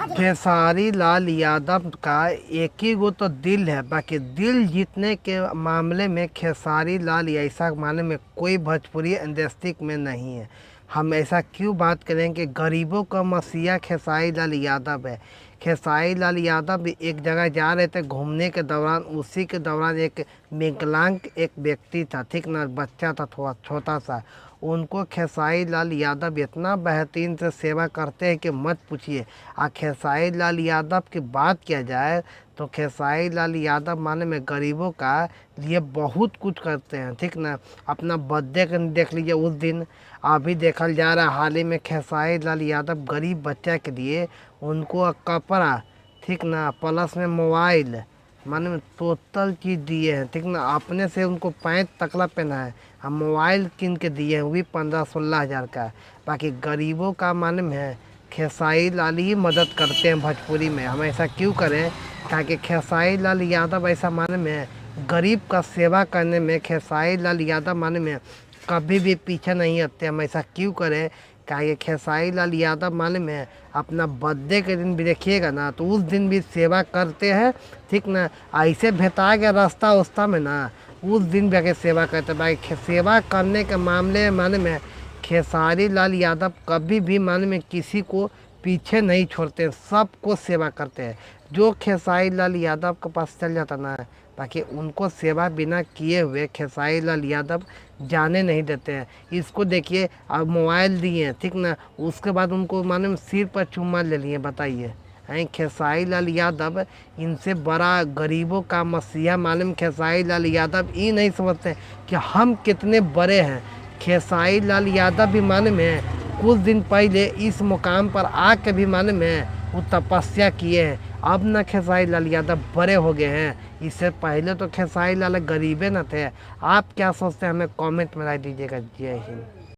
खेसारी लाल यादव का एक ही गो तो दिल है, बाकी दिल जीतने के मामले में खेसारी लाल ऐसा माने में कोई भोजपुरी इंडस्ट्री में नहीं है। हम ऐसा क्यों बात करें कि गरीबों का मसीहा खेसारी लाल यादव है। खेसारी लाल यादव भी एक जगह जा रहे थे घूमने के दौरान, उसी के दौरान एक विकलांग एक व्यक्ति था, ठीक ना, बच्चा था थोड़ा छोटा सा। उनको खेसारी लाल यादव इतना बेहतरीन से सेवा करते हैं कि मत पूछिए। खेसारी लाल यादव की बात किया जाए तो खेसारी लाल यादव माने में गरीबों का लिए बहुत कुछ करते हैं, ठीक ना। अपना बर्थडे का देख लीजिए, उस दिन अभी देखल जा रहा है हाल ही में खेसारी लाल यादव गरीब बच्चा के लिए उनको कपड़ा, ठीक ना, प्लस में मोबाइल, माने में टोटल चीज़ दिए हैं, ठीक ना। अपने से उनको पैंट तकला पहना है, हम मोबाइल किन के दिए हैं, वो भी 15-16 हज़ार का। बाकी गरीबों का माने में है खेसारी लाल ही मदद करते हैं भोजपुरी में। हम ऐसा क्यों करें, ताकि खेसारी लाल यादव ऐसा माने में है गरीब का सेवा करने में खेसारी लाल यादव माने में कभी भी पीछे नहीं हटते। हम ऐसा क्यों करें, कि खेसारी लाल यादव माने में अपना बर्थडे के दिन भी देखिएगा ना, तो उस दिन भी सेवा करते हैं, ठीक ना। ऐसे भेटा गया रास्ता उस्ता में ना, उस दिन भी आके सेवा करते हैं। भाई सेवा करने के मामले माने में खेसारी लाल यादव कभी भी माने में किसी को पीछे नहीं छोड़ते हैं, सबको सेवा करते हैं। जो खेसारी लाल यादव के पास चल जाता ना, बाकी उनको सेवा बिना किए हुए खेसारी लाल यादव जाने नहीं देते हैं। इसको देखिए, अब मोबाइल दिए, ठीक ना, उसके बाद उनको माने में सिर पर चुम्मा ले लिए, बताइए। हैं खेसारी लाल यादव इनसे बड़ा गरीबों का मसीहा मालूम खेसारी लाल यादव ये नहीं समझते कि हम कितने बड़े हैं। खेसारी लाल यादव भी माने में कुछ दिन पहले इस मुकाम पर आके भी माने में वो तपस्या किए हैं। अब न खेसारी लाल यादव बड़े हो गए हैं, इससे पहले तो खेसारी लाल गरीबे न थे। आप क्या सोचते हैं, हमें कमेंट में राय दीजिएगा। जय हिंद।